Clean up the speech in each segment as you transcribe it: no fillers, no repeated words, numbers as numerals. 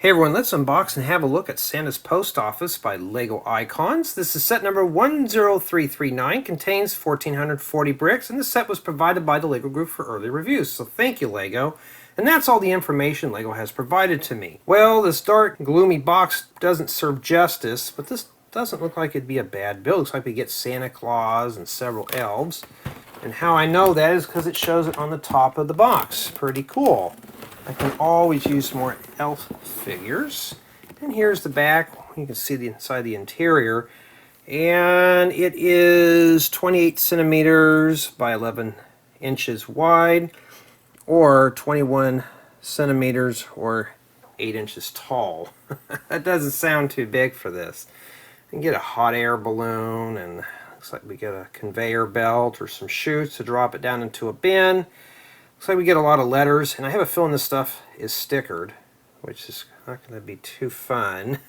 Hey everyone, let's unbox and have a look at Santa's Post Office by Lego Icons. This is set number 10339, contains 1440 bricks, and this set was provided by the Lego Group for early reviews, so thank you Lego. And that's all the information Lego has provided to me. Well, this dark, gloomy box doesn't serve justice, but this doesn't look like it'd be a bad build. Looks like we get Santa Claus and several elves. And how I know that is because it shows it on the top of the box. Pretty cool. I can always use more elf figures. And here's the back. You can see the inside the interior. And it is 28 centimeters by 11 inches wide, or 21 centimeters or 8 inches tall. That doesn't sound too big for this. You can get a hot air balloon, and looks like we get a conveyor belt or some chutes to drop it down into a bin. Looks like we get a lot of letters, and I have a feeling this stuff is stickered, which is not going to be too fun.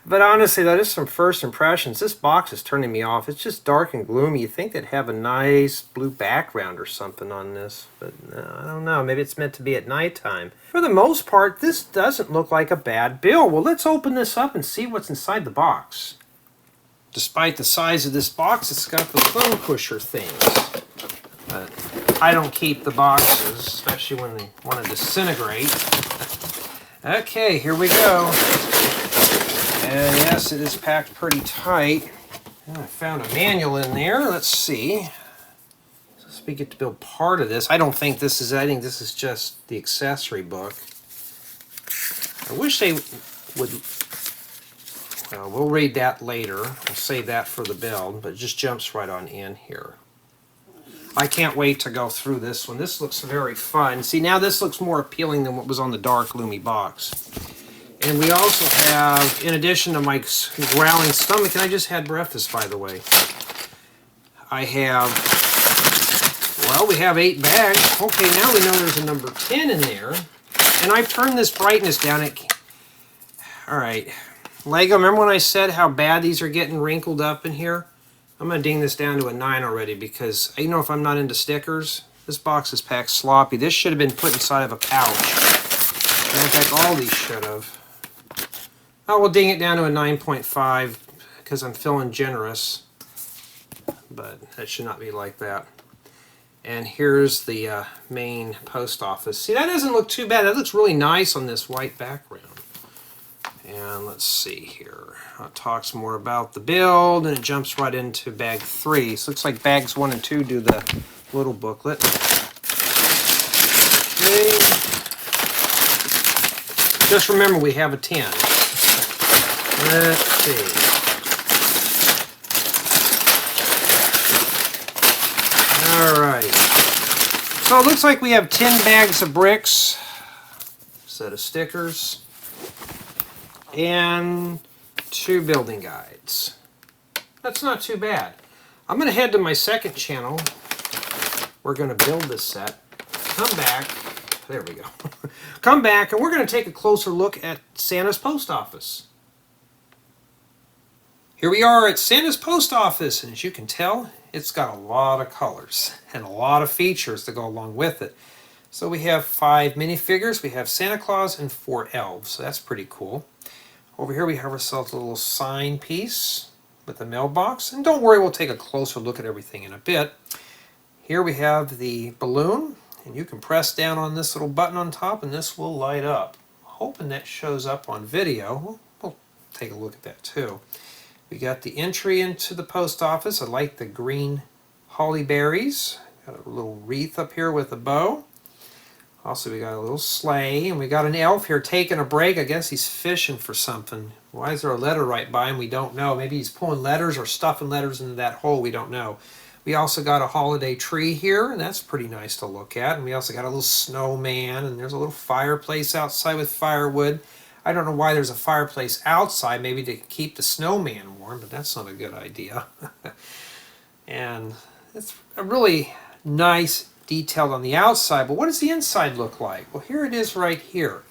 But honestly, though, just some first impressions. This box is turning me off. It's just dark and gloomy. You'd think they'd have a nice blue background or something on this, but I don't know. Maybe it's meant to be at nighttime. For the most part, this doesn't look like a bad build. Well, let's open this up and see what's inside the box. Despite the size of this box, it's got the phone pusher things. I don't keep the boxes, especially when they want to disintegrate. Okay, here we go. And yes, it is packed pretty tight. And I found a manual in there. Let's see. So we get to build part of this. I don't think this is, I think this is just the accessory book. I wish they would, well, we'll read that later. I'll save that for the build, but it just jumps right on in here. I can't wait to go through this one. This looks very fun. See, now this looks more appealing than what was on the dark, gloomy box. And we also have, in addition to my growling stomach, and I just had breakfast, by the way, I have, well, we have 8 bags. Okay, now we know there's a number 10 in there. And I've turned this brightness down. All right. Lego, remember when I said how bad these are getting wrinkled up in here? I'm going to ding this down to a 9 already because, you know, if I'm not into stickers, this box is packed sloppy. This should have been put inside of a pouch. In fact, all these should have. Oh, we'll ding it down to a 9.5 because I'm feeling generous. But that should not be like that. And here's the main post office. See, that doesn't look too bad. That looks really nice on this white background. And let's see here. It talks more about the build, and it jumps right into bag 3. So it looks like bags 1 and 2 do the little booklet. Okay. Just remember we have a 10. Let's see. Alright. So it looks like we have 10 bags of bricks, set of stickers, and 2 building guides. That's not too bad. I'm going to head to my second channel. We're going to build this set. Come back. There we go. Come back and we're going to take a closer look at Santa's Post Office. Here we are at Santa's Post Office, and as you can tell, it's got a lot of colors and a lot of features to go along with it. So we have 5 minifigures. We have Santa Claus and 4 elves. So that's pretty cool. Over here we have ourselves a little sign piece with a mailbox. And don't worry, we'll take a closer look at everything in a bit. Here we have the balloon, and you can press down on this little button on top and this will light up. Hoping that shows up on video. We'll take a look at that too. We got the entry into the post office. I like the green holly berries. Got a little wreath up here with a bow. Also, we got a little sleigh, and we got an elf here taking a break. I guess he's fishing for something. Why is there a letter right by him? We don't know. Maybe he's pulling letters or stuffing letters into that hole. We don't know. We also got a holiday tree here, and that's pretty nice to look at. And we also got a little snowman, and there's a little fireplace outside with firewood. I don't know why there's a fireplace outside, maybe to keep the snowman warm, but that's not a good idea. And it's a really nice detailed on the outside, but what does the inside look like? Well, here it is right here.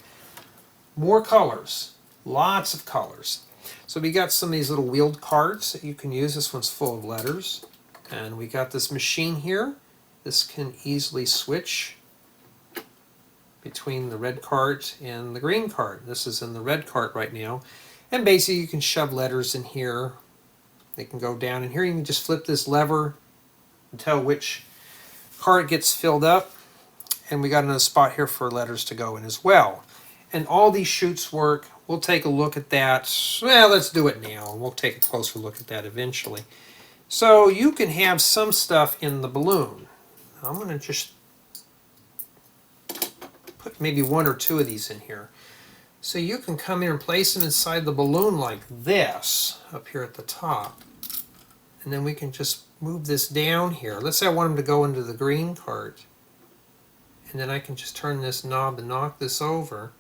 More colors, lots of colors. So we got some of these little wheeled cards that you can use. This one's full of letters. And we got this machine here. This can easily switch between the red cart and the green cart. This is in the red cart right now. And basically you can shove letters in here. They can go down in here. You can just flip this lever and tell which cart gets filled up. And we got another spot here for letters to go in as well. And all these chutes work. We'll take a look at that. Well, let's do it now. And we'll take a closer look at that eventually. So you can have some stuff in the balloon. I'm going to just put maybe one or two of these in here. So you can come in and place them inside the balloon like this, up here at the top. And then we can just move this down here. Let's say I want them to go into the green cart. And then I can just turn this knob and knock this over.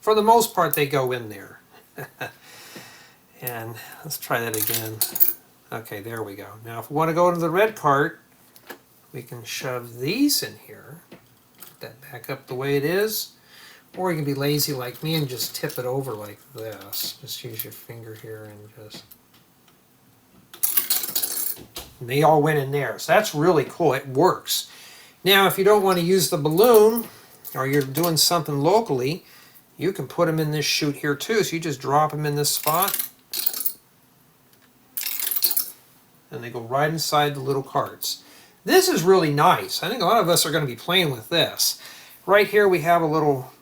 For the most part, they go in there. And let's try that again. Okay, there we go. Now if we want to go into the red cart, we can shove these in here. Put that back up the way it is. Or you can be lazy like me and just tip it over like this. Just use your finger here and just... And they all went in there. So that's really cool. It works. Now if you don't want to use the balloon, or you're doing something locally, you can put them in this chute here too. So you just drop them in this spot. And they go right inside the little carts. This is really nice. I think a lot of us are going to be playing with this. Right here we have a little,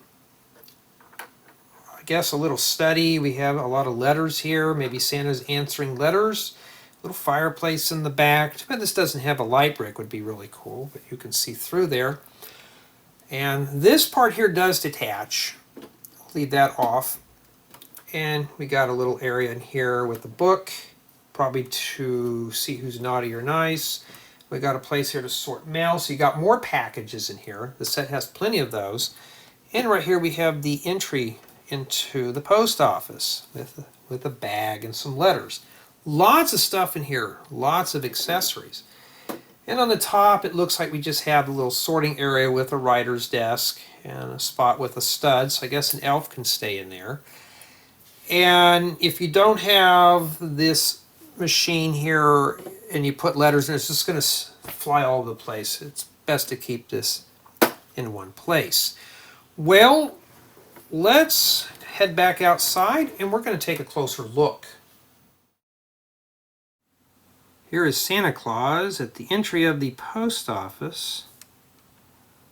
I guess a little study. We have a lot of letters here. Maybe Santa's answering letters. Little fireplace in the back. Too bad this doesn't have a light brick. Would be really cool, but you can see through there. And this part here does detach. I'll leave that off. And we got a little area in here with a book, probably to see who's naughty or nice. We got a place here to sort mail, so you got more packages in here. The set has plenty of those. And right here we have the entry into the post office with a bag and some letters. Lots of stuff in here, lots of accessories. And on the top it looks like we just have a little sorting area with a writer's desk and a spot with a stud, so I guess an elf can stay in there. And if you don't have this machine here and you put letters in, it's just going to fly all over the place. It's best to keep this in one place. Well, let's head back outside and we're going to take a closer look. Here is Santa Claus at the entry of the post office.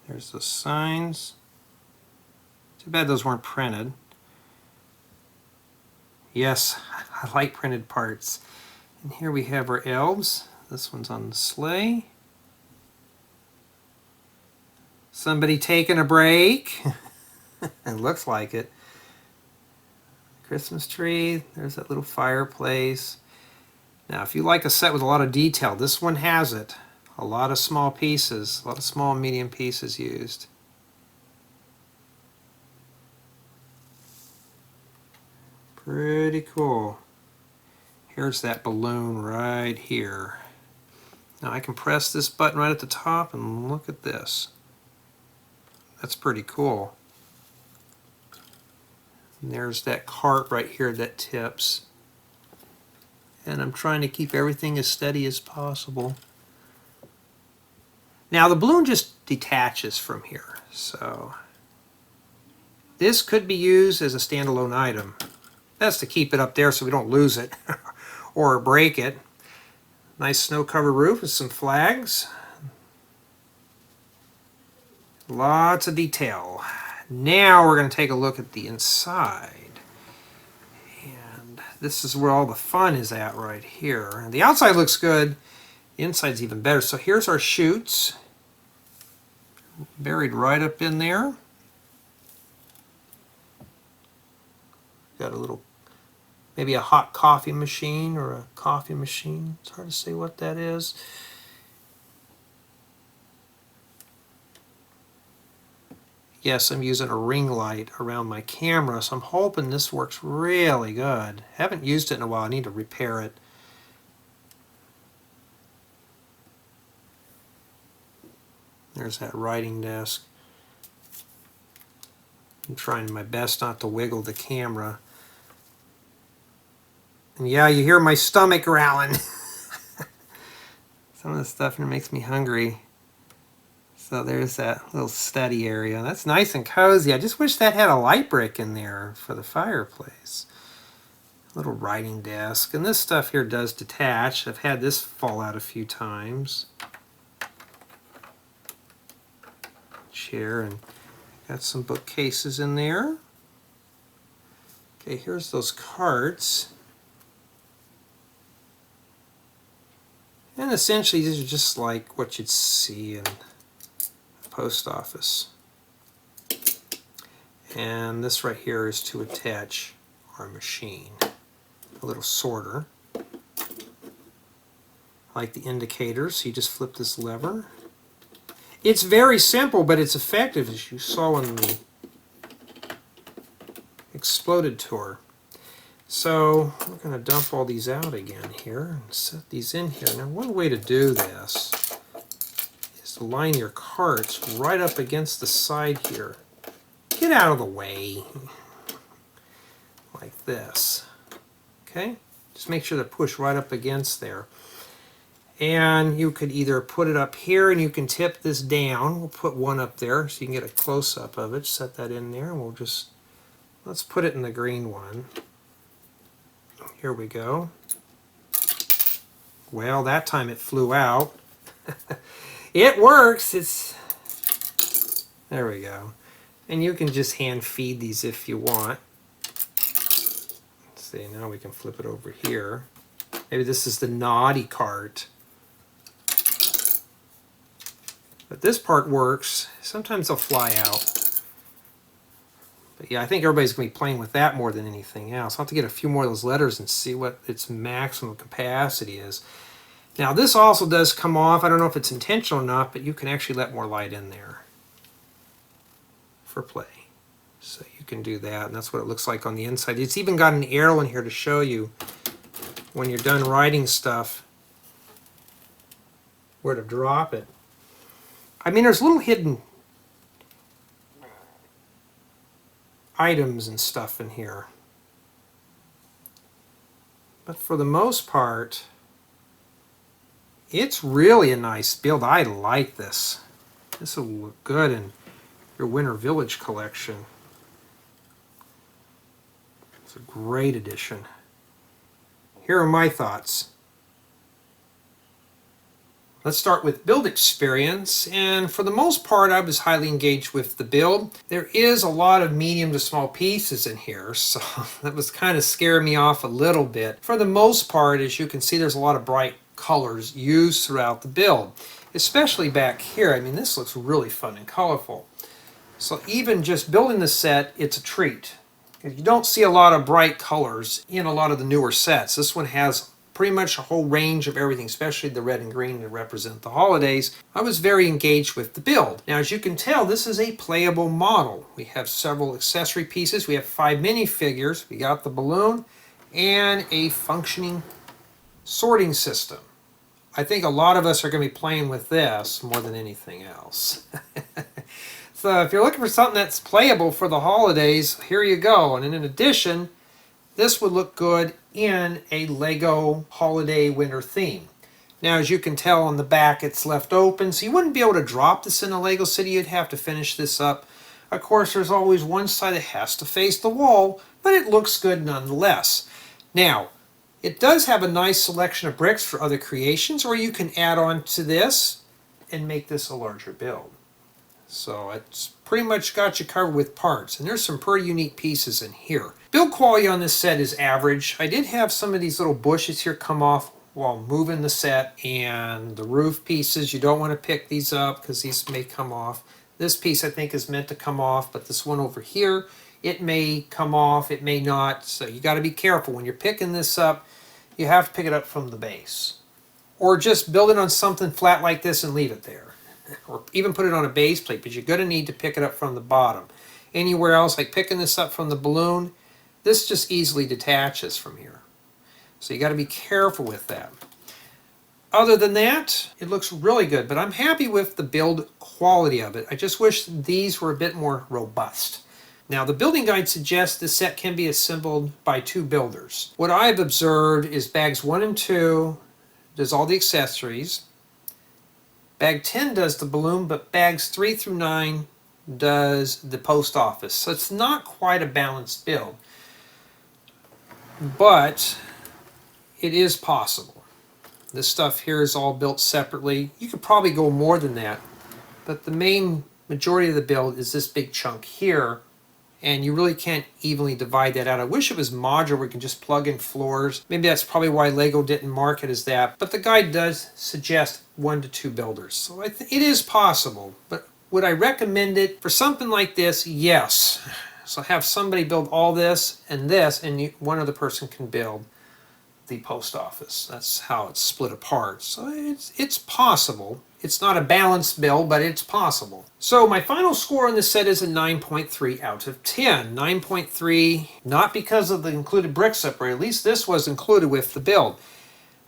There's the signs. Too bad those weren't printed. Yes, I like printed parts. And here we have our elves. This one's on the sleigh. Somebody taking a break. It looks like it. Christmas tree. There's that little fireplace. Now, if you like a set with a lot of detail, this one has it. A lot of small pieces, a lot of small and medium pieces used. Pretty cool. Here's that balloon right here. Now I can press this button right at the top and look at this. That's pretty cool. And there's that cart right here that tips. And I'm trying to keep everything as steady as possible. Now the balloon just detaches from here, so this could be used as a standalone item. That's to keep it up there so we don't lose it or break it. Nice snow-covered roof with some flags. Lots of detail. Now we're going to take a look at the inside. And this is where all the fun is at right here. The outside looks good. The inside's even better. So here's our chutes. Buried right up in there. Got a little, maybe a hot coffee machine or a coffee machine. It's hard to say what that is. Yes, I'm using a ring light around my camera, so I'm hoping this works really good. Haven't used it in a while. I need to repair it. There's that writing desk. I'm trying my best not to wiggle the camera. And yeah, you hear my stomach growling. Some of this stuff here makes me hungry. So there's that little study area. That's nice and cozy. I just wish that had a light brick in there for the fireplace. Little writing desk. And this stuff here does detach. I've had this fall out a few times. Chair, and got some bookcases in there. Okay, here's those carts. And essentially these are just like what you'd see in the post office. And this right here is to attach our machine. A little sorter. Like the indicators, so you just flip this lever. It's very simple, but it's effective, as you saw on the Exploded tour. So we're going to dump all these out again here and set these in here. Now one way to do this is to line your carts right up against the side here. Get out of the way, like this. Okay? Just make sure to push right up against there. And you could either put it up here and you can tip this down. We'll put one up there so you can get a close-up of it. Set that in there and we'll just, let's put it in the green one. Here we go. Well, that time it flew out. It works. There we go. And you can just hand feed these if you want. Let's see, now we can flip it over here. Maybe this is the naughty cart. But this part works. Sometimes they'll fly out. But yeah, I think everybody's going to be playing with that more than anything else. I'll have to get a few more of those letters and see what its maximum capacity is. Now this also does come off. I don't know if it's intentional or not, but you can actually let more light in there for play. So you can do that, and that's what it looks like on the inside. It's even got an arrow in here to show you when you're done writing stuff where to drop it. I mean, there's little hidden items and stuff in here. But for the most part, it's really a nice build. I like this. This will look good in your Winter Village collection. It's a great addition. Here are my thoughts. Let's start with build experience, and for the most part I was highly engaged with the build. There is a lot of medium to small pieces in here, so that was kind of scaring me off a little bit. For the most part, as you can see, there's a lot of bright colors used throughout the build, especially back here. I mean, this looks really fun and colorful. So even just building the set, it's a treat. You don't see a lot of bright colors in a lot of the newer sets. This one has pretty much a whole range of everything, especially the red and green to represent the holidays. I was very engaged with the build. Now, as you can tell, this is a playable model. We have several accessory pieces. We have 5 minifigures. We got the balloon and a functioning sorting system. I think a lot of us are going to be playing with this more than anything else. So if you're looking for something that's playable for the holidays, here you go. And in addition, this would look good in a Lego holiday winter theme. Now, as you can tell on the back, it's left open, so you wouldn't be able to drop this in a Lego City. You'd have to finish this up. Of course, there's always one side that has to face the wall, but it looks good nonetheless. Now, it does have a nice selection of bricks for other creations, or you can add on to this and make this a larger build. So it's pretty much got you covered with parts, and there's some pretty unique pieces in here. Build quality on this set is average. I did have some of these little bushes here come off while moving the set, and the roof pieces, you don't want to pick these up because these may come off. This piece I think is meant to come off, but this one over here, it may come off, it may not, so you got to be careful. When you're picking this up, you have to pick it up from the base. Or just build it on something flat like this and leave it there. Or even put it on a base plate, but you're going to need to pick it up from the bottom. Anywhere else, like picking this up from the balloon, this just easily detaches from here. So you got to be careful with that. Other than that, it looks really good, but I'm happy with the build quality of it. I just wish these were a bit more robust. Now, the building guide suggests this set can be assembled by 2 builders. What I've observed is bags 1 and 2 does all the accessories. Bag 10 does the balloon, but bags 3 through 9 does the post office. So it's not quite a balanced build, but it is possible. This stuff here is all built separately. You could probably go more than that, but the main majority of the build is this big chunk here, and you really can't evenly divide that out. I wish it was modular where you can just plug in floors. Maybe that's probably why Lego didn't mark it as that, but the guide does suggest 1 to 2 builders. So it is possible, but would I recommend it for something like this? Yes. So have somebody build all this, and one other person can build the post office. That's how it's split apart. So it's possible. It's not a balanced build, but it's possible. So my final score on this set is a 9.3 out of 10. 9.3, not because of the included brick separator. At least this was included with the build.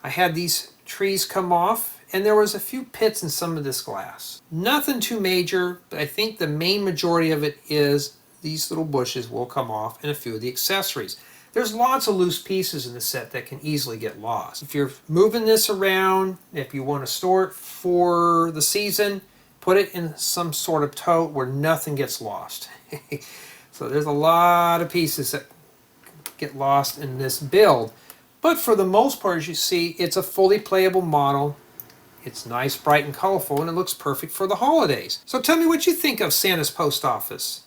I had these trees come off, and there was a few pits in some of this glass. Nothing too major, but I think the main majority of it is these little bushes will come off and a few of the accessories. There's lots of loose pieces in the set that can easily get lost. If you're moving this around, if you want to store it for the season, put it in some sort of tote where nothing gets lost. So there's a lot of pieces that get lost in this build. But for the most part, as you see, it's a fully playable model. It's nice, bright, and colorful, and it looks perfect for the holidays. So tell me what you think of Santa's Post Office.